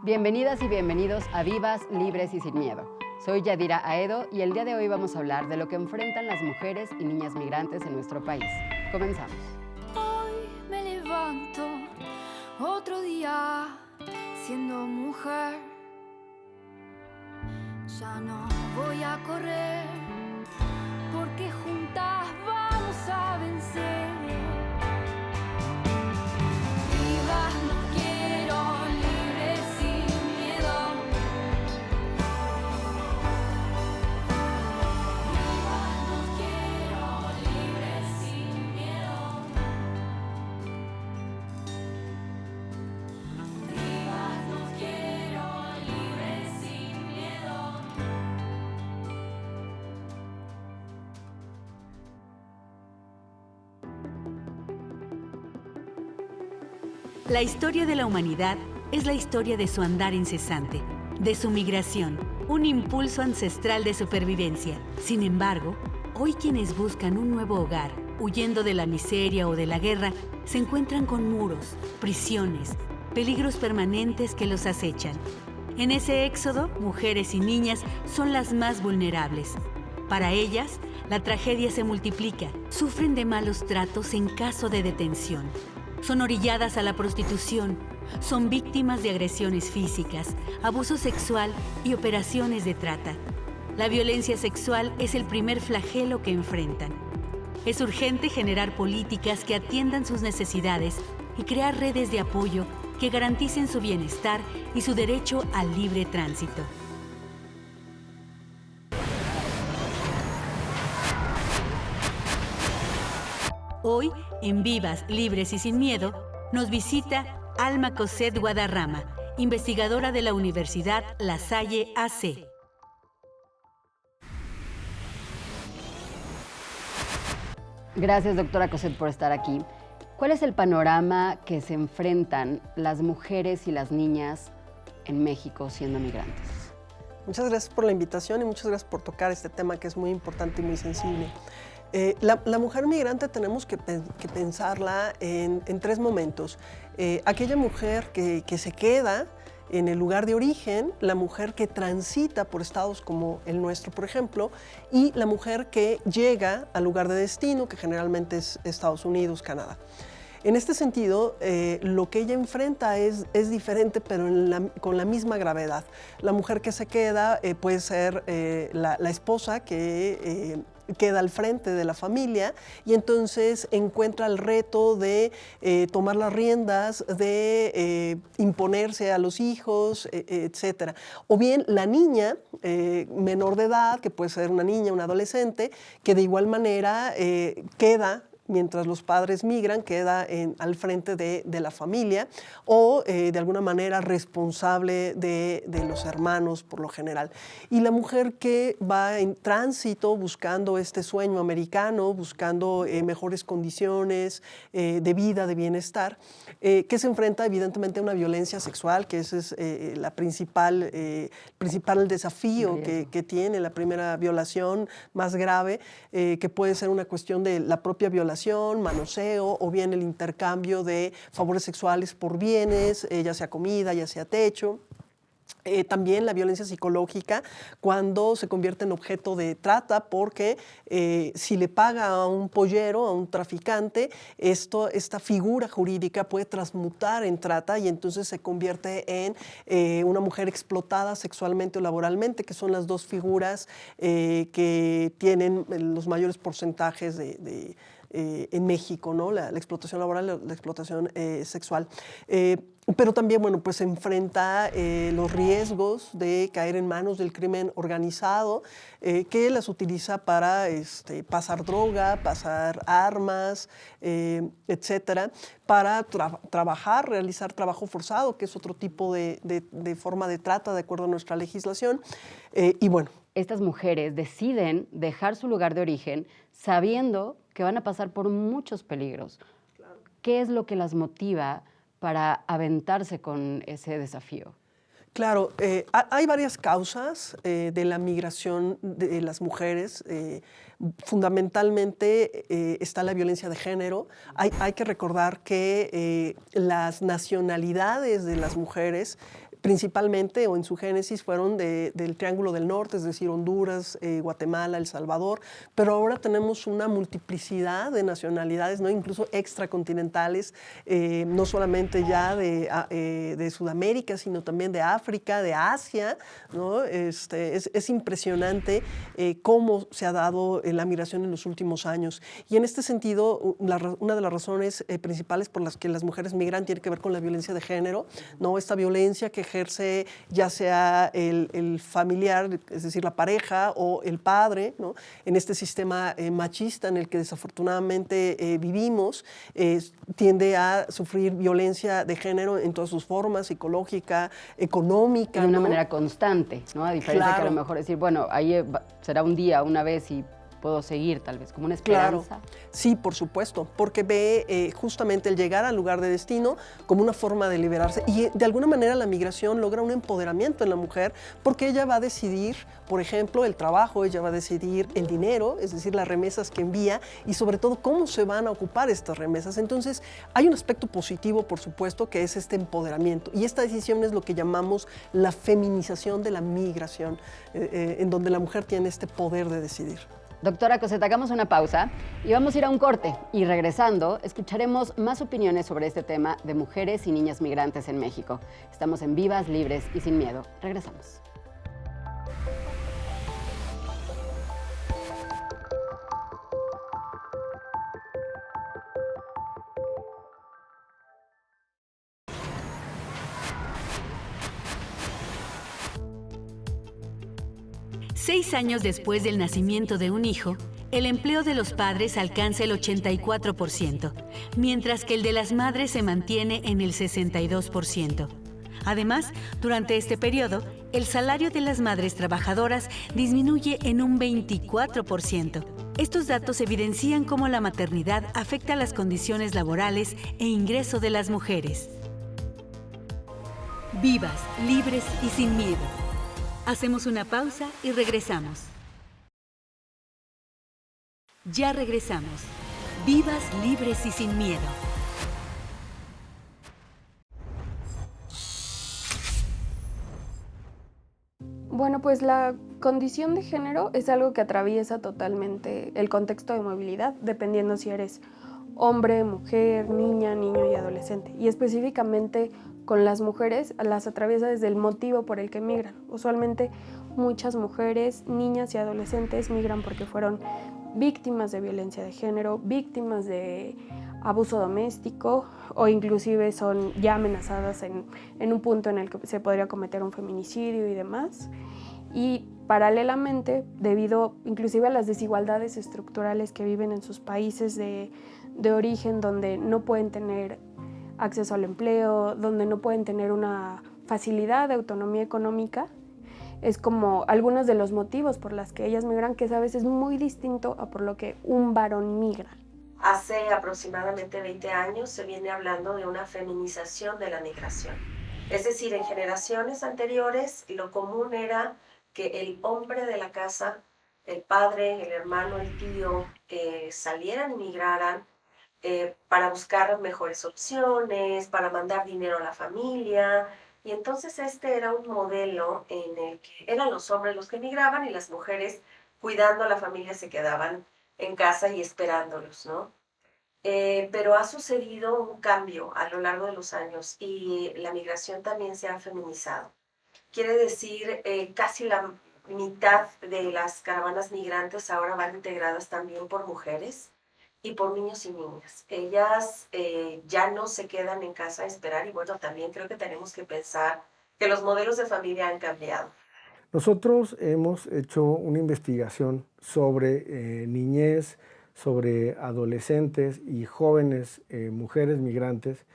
Bienvenidas y bienvenidos a Vivas, Libres y Sin Miedo. Soy Yadira Aedo y el día de hoy vamos a hablar de lo que enfrentan las mujeres y niñas migrantes en nuestro país. Comenzamos. Hoy me levanto otro día siendo mujer. Ya no voy a correr porque juntas vamos a vencer. Vivas, no quiero, libres sin miedo. Vivas, no quiero, libres sin miedo. Vivas, no quiero, libres sin miedo. La historia de la humanidad es la historia de su andar incesante, de su migración, un impulso ancestral de supervivencia. Sin embargo, hoy quienes buscan un nuevo hogar, huyendo de la miseria o de la guerra, se encuentran con muros, prisiones, peligros permanentes que los acechan. En ese éxodo, mujeres y niñas son las más vulnerables. Para ellas, la tragedia se multiplica, sufren de malos tratos en caso de detención. Son orilladas a la prostitución, son víctimas de agresiones físicas, abuso sexual y operaciones de trata. La violencia sexual es el primer flagelo que enfrentan. Es urgente generar políticas que atiendan sus necesidades y crear redes de apoyo que garanticen su bienestar y su derecho al libre tránsito. Hoy, en Vivas, Libres y Sin Miedo, nos visita Alma Cosette Guadarrama, investigadora de la Universidad La Salle AC. Gracias, doctora Cosette, por estar aquí. ¿Cuál es el panorama que se enfrentan las mujeres y las niñas en México siendo migrantes? Muchas gracias por la invitación y muchas gracias por tocar este tema que es muy importante y muy sensible. La mujer migrante tenemos que pensarla en tres momentos. Aquella mujer que se queda en el lugar de origen, la mujer que transita por estados como el nuestro, por ejemplo, y la mujer que llega al lugar de destino, que generalmente es Estados Unidos, Canadá. En este sentido, lo que ella enfrenta es diferente, pero con la misma gravedad. La mujer que se queda puede ser la esposa que queda al frente de la familia y entonces encuentra el reto de tomar las riendas, de imponerse a los hijos, etc. O bien la niña menor de edad, que puede ser una niña, un adolescente, que de igual manera queda mientras los padres migran, queda al frente de la familia o de alguna manera responsable de los hermanos por lo general. Y la mujer que va en tránsito buscando este sueño americano, buscando mejores condiciones de vida, de bienestar, que se enfrenta evidentemente a una violencia sexual, que ese es el principal desafío que tiene la primera violación más grave, que puede ser una cuestión de la propia violación, manoseo o bien el intercambio de favores sexuales por bienes, ya sea comida, ya sea techo. También la violencia psicológica cuando se convierte en objeto de trata porque si le paga a un pollero, a un traficante, esta figura jurídica puede transmutar en trata y entonces se convierte en una mujer explotada sexualmente o laboralmente, que son las dos figuras que tienen los mayores porcentajes en México, ¿no? La explotación laboral, la explotación sexual. Pero también, bueno, pues se enfrenta los riesgos de caer en manos del crimen organizado, que las utiliza para pasar droga, pasar armas, etcétera, para trabajar, realizar trabajo forzado, que es otro tipo de forma de trata de acuerdo a nuestra legislación. Y bueno. Estas mujeres deciden dejar su lugar de origen sabiendo que van a pasar por muchos peligros. Claro. ¿Qué es lo que las motiva para aventarse con ese desafío? Claro, hay varias causas de la migración de las mujeres. Fundamentalmente está la violencia de género. Hay que recordar que las nacionalidades de las mujeres principalmente o en su génesis fueron del Triángulo del Norte, es decir, Honduras, Guatemala, El Salvador, pero ahora tenemos una multiplicidad de nacionalidades, ¿no? Incluso extracontinentales, no solamente ya de Sudamérica, sino también de África, de Asia, ¿no? Es impresionante cómo se ha dado la migración en los últimos años. Y en este sentido, una de las razones principales por las que las mujeres migran tiene que ver con la violencia de género, ¿no? Esta violencia que ejerce ya sea el familiar, es decir, la pareja o el padre, ¿no? En este sistema machista en el que desafortunadamente vivimos, tiende a sufrir violencia de género en todas sus formas, psicológica, económica. De una ¿no? manera constante, ¿no? A diferencia que a lo mejor decir, bueno, ahí será un día, una vez y puedo seguir tal vez, como una esperanza. Claro. Sí, por supuesto, porque ve justamente el llegar al lugar de destino como una forma de liberarse y de alguna manera la migración logra un empoderamiento en la mujer porque ella va a decidir, por ejemplo, el trabajo, ella va a decidir el dinero, es decir, las remesas que envía y sobre todo cómo se van a ocupar estas remesas. Entonces, hay un aspecto positivo, por supuesto, que es este empoderamiento y esta decisión es lo que llamamos la feminización de la migración, en donde la mujer tiene este poder de decidir. Doctora Cosette, hagamos una pausa y vamos a ir a un corte. Y regresando, escucharemos más opiniones sobre este tema de mujeres y niñas migrantes en México. Estamos en Vivas, Libres y Sin Miedo. Regresamos. Seis años después del nacimiento de un hijo, el empleo de los padres alcanza el 84%, mientras que el de las madres se mantiene en el 62%. Además, durante este periodo, el salario de las madres trabajadoras disminuye en un 24%. Estos datos evidencian cómo la maternidad afecta las condiciones laborales e ingreso de las mujeres. Vivas, libres y sin miedo. Hacemos una pausa y regresamos. Ya regresamos. Vivas, libres y sin miedo. Bueno, pues la condición de género es algo que atraviesa totalmente el contexto de movilidad, dependiendo si eres hombre, mujer, niña, niño y adolescente. Y específicamente con las mujeres las atraviesa desde el motivo por el que migran. Usualmente muchas mujeres, niñas y adolescentes migran porque fueron víctimas de violencia de género, víctimas de abuso doméstico o inclusive son ya amenazadas en un punto en el que se podría cometer un feminicidio y demás. Y paralelamente, debido inclusive a las desigualdades estructurales que viven en sus países de origen, donde no pueden tener acceso al empleo, donde no pueden tener una facilidad de autonomía económica, es como algunos de los motivos por los que ellas migran, que es a veces muy distinto a por lo que un varón migra. Hace aproximadamente 20 años se viene hablando de una feminización de la migración. Es decir, en generaciones anteriores lo común era que el hombre de la casa, el padre, el hermano, el tío, salieran y migraran para buscar mejores opciones, para mandar dinero a la familia. Y entonces este era un modelo en el que eran los hombres los que migraban y las mujeres cuidando a la familia se quedaban en casa y esperándolos, ¿no? Pero ha sucedido un cambio a lo largo de los años y la migración también se ha feminizado. Quiere decir, casi la mitad de las caravanas migrantes ahora van integradas también por mujeres y por niños y niñas. Ellas ya no se quedan en casa a esperar y bueno, también creo que tenemos que pensar que los modelos de familia han cambiado. Nosotros hemos hecho una investigación sobre niñez, sobre adolescentes y jóvenes mujeres migrantes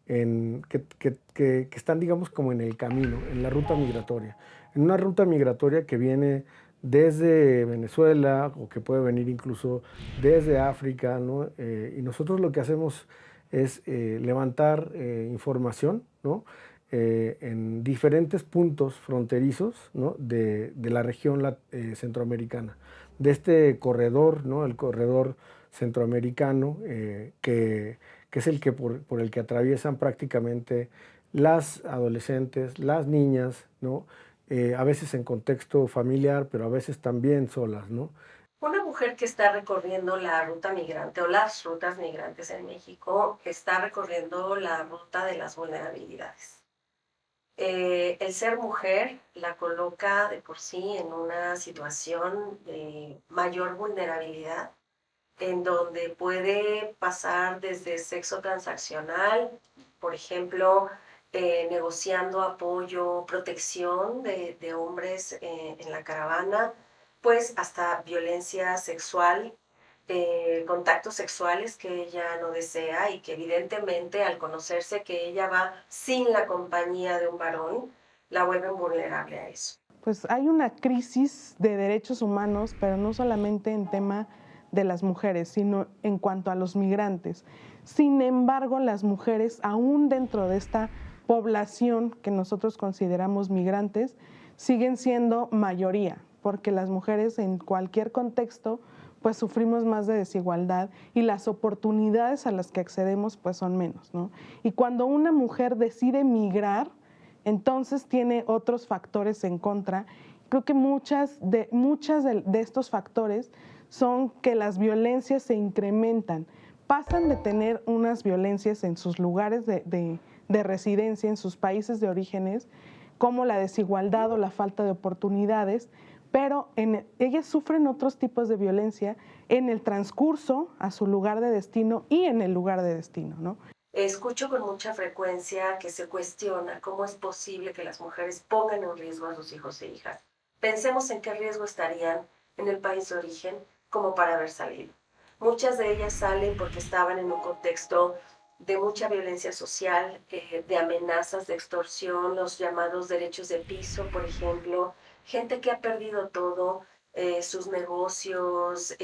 que están, digamos, como en el camino, en la ruta migratoria. En una ruta migratoria que viene desde Venezuela o que puede venir incluso desde África, ¿no? Y nosotros lo que hacemos es levantar información, ¿no? En diferentes puntos fronterizos, ¿no? de la región centroamericana, de este corredor, ¿no? El corredor centroamericano, que es el que por el que atraviesan prácticamente las adolescentes, las niñas, ¿no? A veces en contexto familiar, pero a veces también solas, ¿no? Una mujer que está recorriendo la ruta migrante o las rutas migrantes en México está recorriendo la ruta de las vulnerabilidades. El ser mujer la coloca de por sí en una situación de mayor vulnerabilidad, en donde puede pasar desde sexo transaccional, por ejemplo, negociando apoyo, protección de hombres en la caravana, pues hasta violencia sexual, contactos sexuales que ella no desea y que evidentemente al conocerse que ella va sin la compañía de un varón, la vuelven vulnerable a eso. Pues hay una crisis de derechos humanos, pero no solamente en tema de las mujeres, sino en cuanto a los migrantes. Sin embargo, las mujeres, aún dentro de esta población que nosotros consideramos migrantes, siguen siendo mayoría, porque las mujeres en cualquier contexto pues sufrimos más de desigualdad y las oportunidades a las que accedemos pues son menos, ¿no? Y cuando una mujer decide migrar, entonces tiene otros factores en contra. Creo que muchas de estos factores son que las violencias se incrementan, pasan de tener unas violencias en sus lugares de residencia, en sus países de orígenes, como la desigualdad o la falta de oportunidades, pero ellas sufren otros tipos de violencia en el transcurso a su lugar de destino y en el lugar de destino, ¿no? Escucho con mucha frecuencia que se cuestiona cómo es posible que las mujeres pongan en riesgo a sus hijos e hijas. Pensemos en qué riesgo estarían en el país de origen como para haber salido. Muchas de ellas salen porque estaban en un contexto de mucha violencia social, de amenazas, de extorsión, los llamados derechos de piso, por ejemplo, gente que ha perdido todo, sus negocios,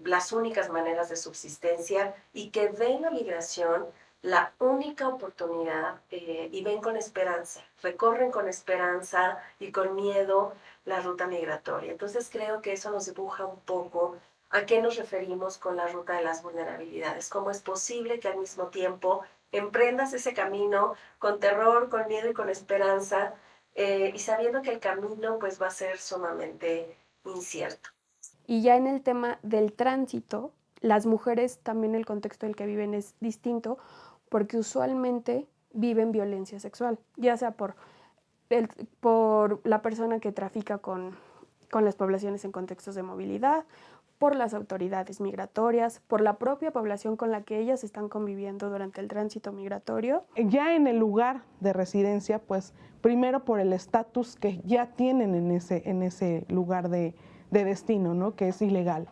las únicas maneras de subsistencia y que ven la migración la única oportunidad y ven con esperanza, recorren con esperanza y con miedo la ruta migratoria. Entonces creo que eso nos dibuja un poco a qué nos referimos con la ruta de las vulnerabilidades, cómo es posible que al mismo tiempo emprendas ese camino con terror, con miedo y con esperanza, y sabiendo que el camino pues va a ser sumamente incierto. Y ya en el tema del tránsito, las mujeres también el contexto en el que viven es distinto porque usualmente viven violencia sexual, ya sea por la persona que trafica con las poblaciones en contextos de movilidad, por las autoridades migratorias, por la propia población con la que ellas están conviviendo durante el tránsito migratorio. Ya en el lugar de residencia, pues primero por el estatus que ya tienen en ese lugar de destino, ¿no? Que es ilegal,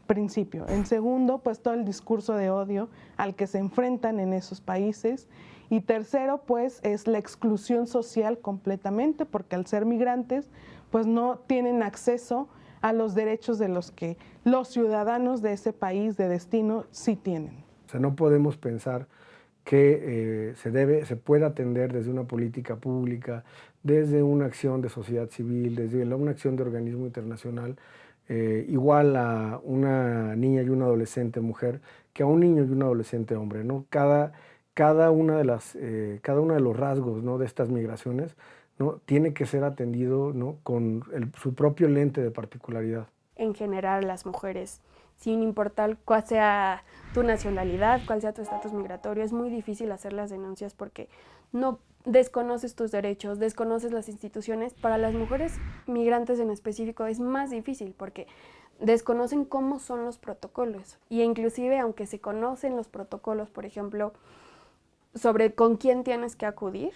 principio. En segundo, pues todo el discurso de odio al que se enfrentan en esos países. Y tercero, pues es la exclusión social completamente, porque al ser migrantes, pues no tienen acceso a los derechos de los que los ciudadanos de ese país de destino sí tienen. O sea, no podemos pensar que se puede atender desde una política pública, desde una acción de sociedad civil, desde una acción de organismo internacional, igual a una niña y una adolescente mujer que a un niño y un adolescente hombre, ¿no? Cada uno de los rasgos, ¿no?, de estas migraciones, ¿no?, tiene que ser atendido, ¿no?, con su propio lente de particularidad. En general, las mujeres, sin importar cuál sea tu nacionalidad, cuál sea tu estatus migratorio, es muy difícil hacer las denuncias porque no desconoces tus derechos, desconoces las instituciones. Para las mujeres migrantes en específico es más difícil porque desconocen cómo son los protocolos y inclusive aunque se conocen los protocolos, por ejemplo, sobre con quién tienes que acudir,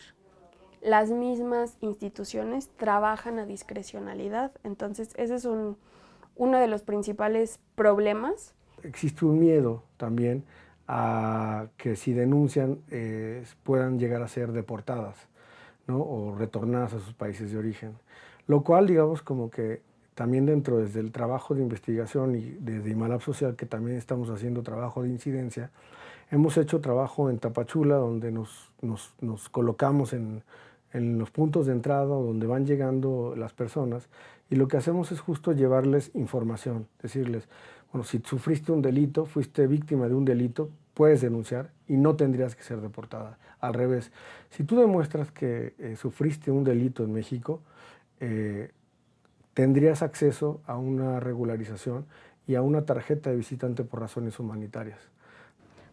las mismas instituciones trabajan a discrecionalidad. Entonces ese es uno de los principales problemas. Existe un miedo también a que si denuncian puedan llegar a ser deportadas, ¿no?, o retornadas a sus países de origen. Lo cual, digamos, como que también dentro desde el trabajo de investigación y desde Imalab Social, que también estamos haciendo trabajo de incidencia, hemos hecho trabajo en Tapachula, donde nos colocamos en los puntos de entrada donde van llegando las personas, y lo que hacemos es justo llevarles información, decirles, bueno, si sufriste un delito, fuiste víctima de un delito, puedes denunciar y no tendrías que ser deportada. Al revés, si tú demuestras que sufriste un delito en México, tendrías acceso a una regularización y a una tarjeta de visitante por razones humanitarias.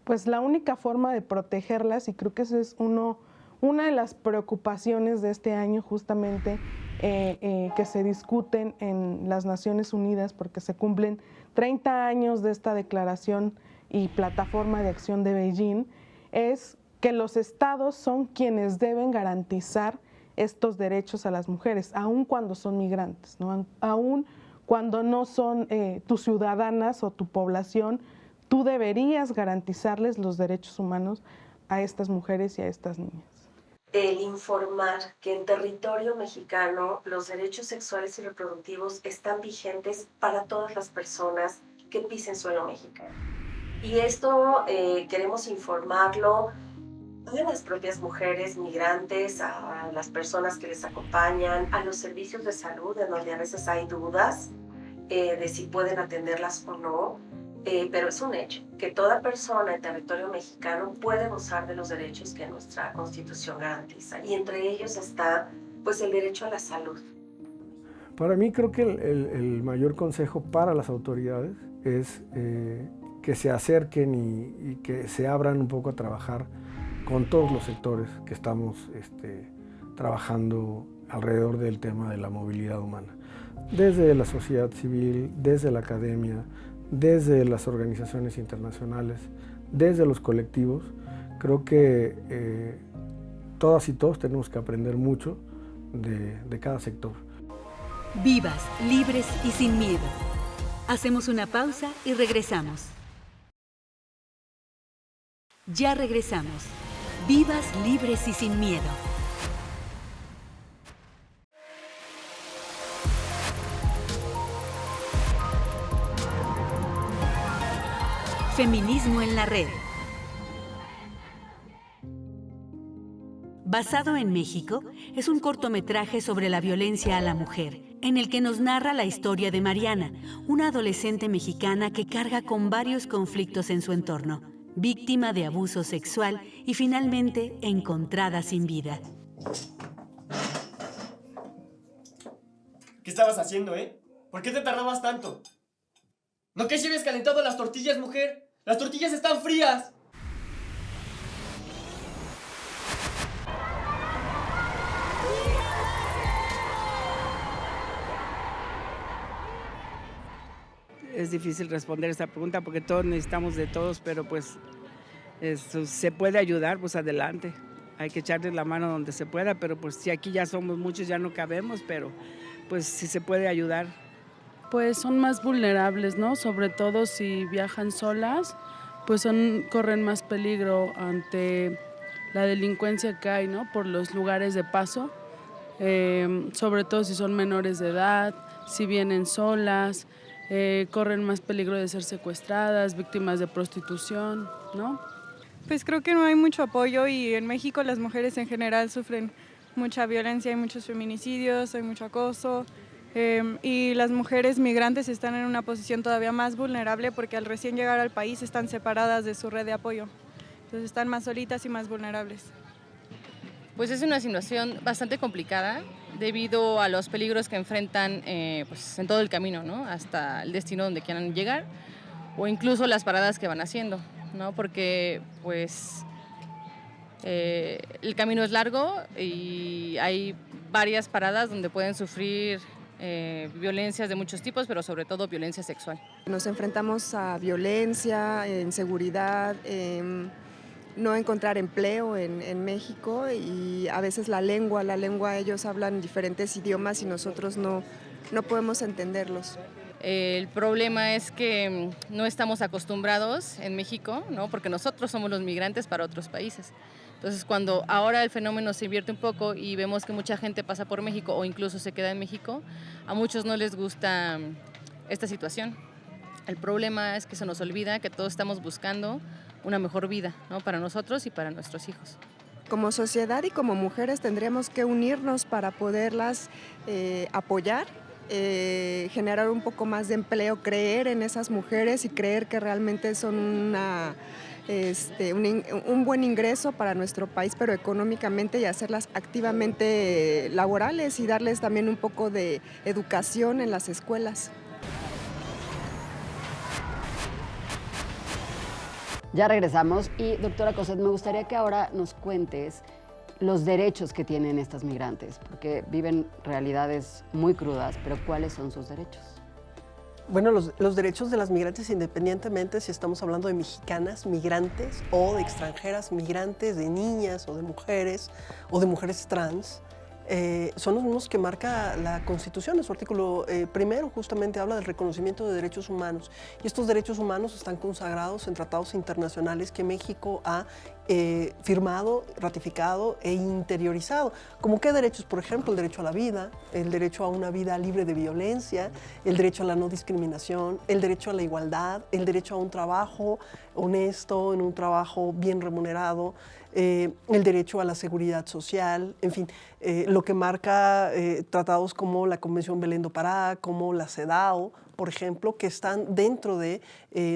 Pues la única forma de protegerlas, y creo que esa es una de las preocupaciones de este año justamente, que se discuten en las Naciones Unidas, porque se cumplen 30 años de esta declaración y plataforma de acción de Beijing, es que los estados son quienes deben garantizar estos derechos a las mujeres, aun cuando son migrantes, ¿no? Aun cuando no son tus ciudadanas o tu población, tú deberías garantizarles los derechos humanos a estas mujeres y a estas niñas. El informar que en territorio mexicano los derechos sexuales y reproductivos están vigentes para todas las personas que pisen suelo mexicano. Y esto queremos informarlo a las propias mujeres migrantes, a las personas que les acompañan, a los servicios de salud, en donde a veces hay dudas de si pueden atenderlas o no. Pero es un hecho que toda persona en territorio mexicano puede gozar de los derechos que nuestra Constitución garantiza, y entre ellos está pues el derecho a la salud. Para mí creo que el mayor consejo para las autoridades es que se acerquen y que se abran un poco a trabajar con todos los sectores que estamos trabajando alrededor del tema de la movilidad humana, desde la sociedad civil, desde la academia, desde las organizaciones internacionales, desde los colectivos. Creo que todas y todos tenemos que aprender mucho de cada sector. Vivas, libres y sin miedo. Hacemos una pausa y regresamos. Ya regresamos. Vivas, libres y sin miedo. Feminismo en la red. Basado en México, es un cortometraje sobre la violencia a la mujer, en el que nos narra la historia de Mariana, una adolescente mexicana que carga con varios conflictos en su entorno, víctima de abuso sexual y finalmente encontrada sin vida. ¿Qué estabas haciendo, ¿Por qué te tardabas tanto? ¿No que lleves calentado las tortillas, mujer? ¡Las tortillas están frías! Es difícil responder esta pregunta porque todos necesitamos de todos, pero pues se puede ayudar, pues adelante. Hay que echarles la mano donde se pueda, pero pues si aquí ya somos muchos ya no cabemos, pero pues si se puede ayudar. Pues son más vulnerables, ¿no? Sobre todo si viajan solas, pues corren más peligro ante la delincuencia que hay, ¿no? Por los lugares de paso, sobre todo si son menores de edad, si vienen solas, corren más peligro de ser secuestradas, víctimas de prostitución, ¿no? Pues creo que no hay mucho apoyo, y en México las mujeres en general sufren mucha violencia, hay muchos feminicidios, hay mucho acoso. Y las mujeres migrantes están en una posición todavía más vulnerable porque al recién llegar al país están separadas de su red de apoyo. Entonces están más solitas y más vulnerables. Pues es una situación bastante complicada debido a los peligros que enfrentan pues en todo el camino, ¿no? Hasta el destino donde quieran llegar, o incluso las paradas que van haciendo, ¿no? Porque pues el camino es largo y hay varias paradas donde pueden sufrir violencias de muchos tipos, pero sobre todo violencia sexual. Nos enfrentamos a violencia, inseguridad, no encontrar empleo en México, y a veces la lengua, ellos hablan diferentes idiomas y nosotros no podemos entenderlos. El problema es que no estamos acostumbrados en México, ¿no? Porque nosotros somos los migrantes para otros países. Entonces, cuando ahora el fenómeno se invierte un poco y vemos que mucha gente pasa por México o incluso se queda en México, a muchos no les gusta esta situación. El problema es que se nos olvida que todos estamos buscando una mejor vida, ¿no? Para nosotros y para nuestros hijos. Como sociedad y como mujeres tendríamos que unirnos para poderlas apoyar generar un poco más de empleo, creer en esas mujeres y creer que realmente son un buen ingreso para nuestro país, pero económicamente, y hacerlas activamente laborales y darles también un poco de educación en las escuelas. Ya regresamos y doctora Cosette, me gustaría que ahora nos cuentes los derechos que tienen estas migrantes, porque viven realidades muy crudas, pero ¿cuáles son sus derechos? Bueno, los derechos de las migrantes, independientemente si estamos hablando de mexicanas migrantes o de extranjeras migrantes, de niñas o de mujeres trans, son los mismos que marca la Constitución. En su artículo primero justamente habla del reconocimiento de derechos humanos, y estos derechos humanos están consagrados en tratados internacionales que México ha firmado, ratificado e interiorizado. ¿Cómo qué derechos? Por ejemplo, el derecho a la vida, el derecho a una vida libre de violencia, el derecho a la no discriminación, el derecho a la igualdad, el derecho a un trabajo honesto, en un trabajo bien remunerado, el derecho a la seguridad social, en fin, lo que marca tratados como la Convención Belén do Pará, como la CEDAW, por ejemplo, que están dentro de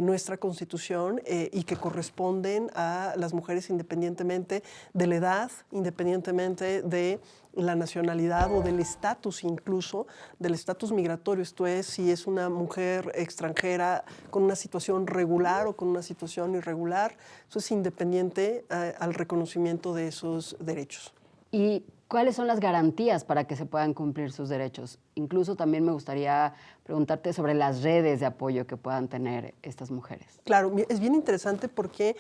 nuestra Constitución y que corresponden a las mujeres independientemente de la edad, independientemente de la nacionalidad o del estatus, incluso del estatus migratorio, esto es, si es una mujer extranjera con una situación regular o con una situación irregular, eso es independiente al reconocimiento de esos derechos. ¿Y cuáles son las garantías para que se puedan cumplir sus derechos? Incluso también me gustaría preguntarte sobre las redes de apoyo que puedan tener estas mujeres. Claro, es bien interesante porque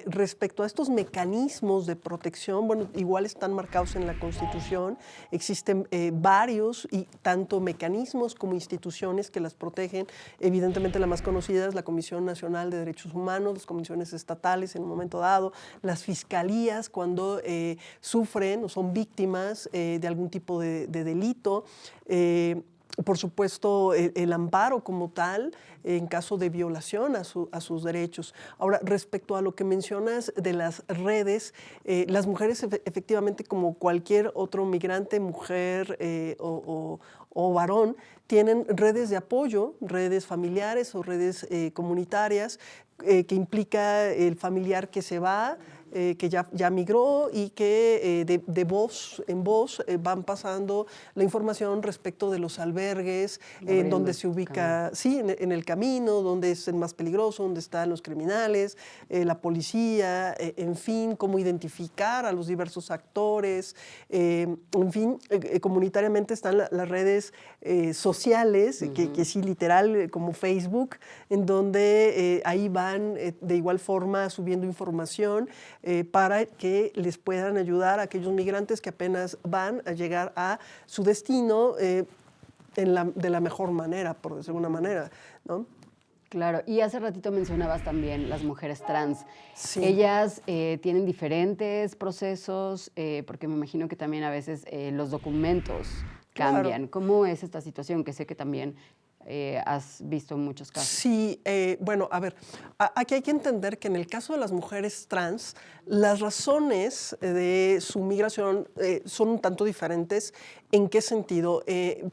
respecto a estos mecanismos de protección, bueno, igual están marcados en la Constitución, existen varios y tanto mecanismos como instituciones que las protegen. Evidentemente la más conocida es la Comisión Nacional de Derechos Humanos, las comisiones estatales en un momento dado, las fiscalías cuando sufren o son víctimas de algún tipo de delito, por supuesto, el amparo como tal en caso de violación a sus derechos. Ahora, respecto a lo que mencionas de las redes, las mujeres efectivamente, como cualquier otro migrante, mujer o varón, tienen redes de apoyo, redes familiares o redes comunitarias, que implica el familiar que se va, que ya migró y que de voz en voz van pasando la información respecto de los albergues, donde se ubica, sí, en el camino, donde es el más peligroso, donde están los criminales, la policía, en fin, cómo identificar a los diversos actores, en fin, comunitariamente están las redes sociales, que sí, literal, como Facebook, en donde ahí van de igual forma subiendo información, para que les puedan ayudar a aquellos migrantes que apenas van a llegar a su destino de la mejor manera, por decirlo de alguna manera, ¿no? Claro, y hace ratito mencionabas también las mujeres trans. Sí. Ellas tienen diferentes procesos, porque me imagino que también a veces los documentos cambian. Claro. ¿Cómo es esta situación? Que sé que también has visto muchos casos. Sí, bueno, a ver, aquí hay que entender que en el caso de las mujeres trans, las razones de su migración son un tanto diferentes. ¿En qué sentido?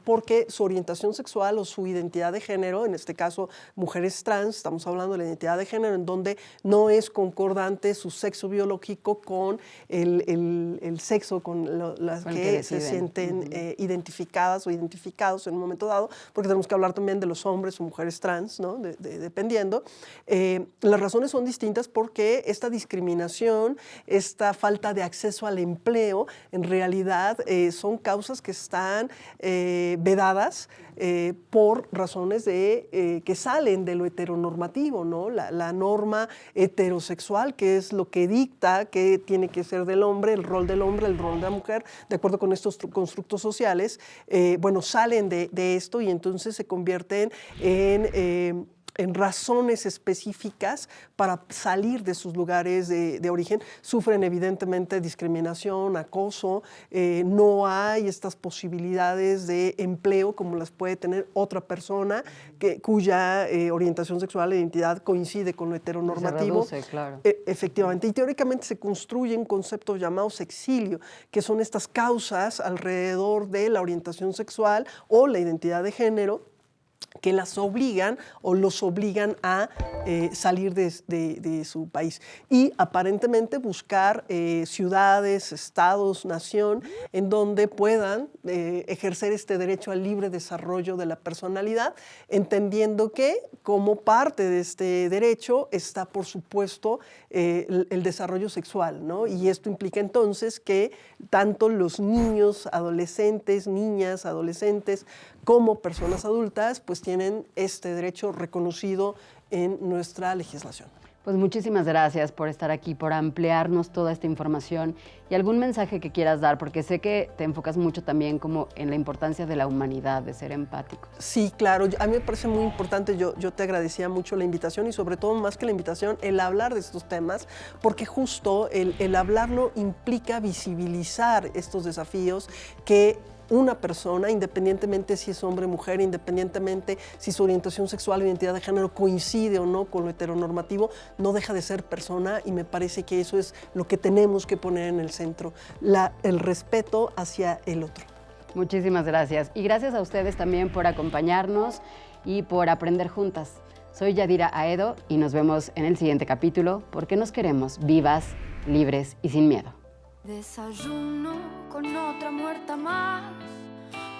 Porque su orientación sexual o su identidad de género, en este caso mujeres trans, estamos hablando de la identidad de género en donde no es concordante su sexo biológico con el sexo con las que se sienten identificadas o identificados en un momento dado, porque tenemos que hablar también de los hombres o mujeres trans, ¿no? Dependiendo. Las razones son distintas porque esta discriminación, esta falta de acceso al empleo, en realidad son causas que están vedadas por razones que salen de lo heteronormativo, ¿no? La norma heterosexual, que es lo que dicta que tiene que ser del hombre, el rol de la mujer, de acuerdo con estos constructos sociales, bueno, salen de esto y entonces se convierten en en razones específicas para salir de sus lugares de origen, sufren evidentemente discriminación, acoso, no hay estas posibilidades de empleo como las puede tener otra persona cuya orientación sexual e identidad coincide con lo heteronormativo. Se reduce, claro. Efectivamente, y teóricamente se construyen conceptos llamados exilio, que son estas causas alrededor de la orientación sexual o la identidad de género que las obligan o los obligan a salir de su país y aparentemente buscar ciudades, estados, nación en donde puedan ejercer este derecho al libre desarrollo de la personalidad, entendiendo que como parte de este derecho está, por supuesto, el desarrollo sexual, ¿no? Y esto implica entonces que tanto los niños, adolescentes, niñas, adolescentes, como personas adultas, pues tienen este derecho reconocido en nuestra legislación. Pues muchísimas gracias por estar aquí, por ampliarnos toda esta información y algún mensaje que quieras dar, porque sé que te enfocas mucho también como en la importancia de la humanidad, de ser empáticos. Sí, claro, a mí me parece muy importante, yo te agradecía mucho la invitación y sobre todo más que la invitación, el hablar de estos temas, porque justo el hablarlo implica visibilizar estos desafíos que una persona, independientemente si es hombre o mujer, independientemente si su orientación sexual o identidad de género coincide o no con lo heteronormativo, no deja de ser persona y me parece que eso es lo que tenemos que poner en el centro, el respeto hacia el otro. Muchísimas gracias. Y gracias a ustedes también por acompañarnos y por aprender juntas. Soy Yadira Aedo y nos vemos en el siguiente capítulo porque nos queremos vivas, libres y sin miedo. Desayuno con otra muerta más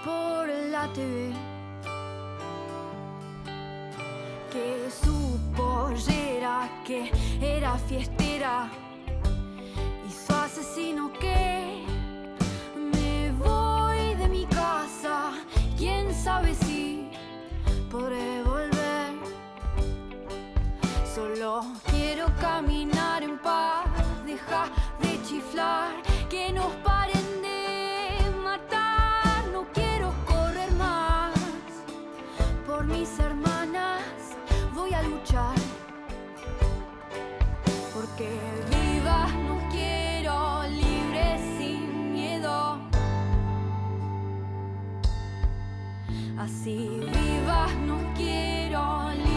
por la TV, que su pollera, que era fiestera, y su asesino que me voy de mi casa, quién sabe si podré volver. Solo quiero caminar en paz, deja de chiflar, que nos paren de matar. No quiero correr más por mis hermanas, voy a luchar, porque vivas no quiero, libres sin miedo. Así vivas no quiero, libres.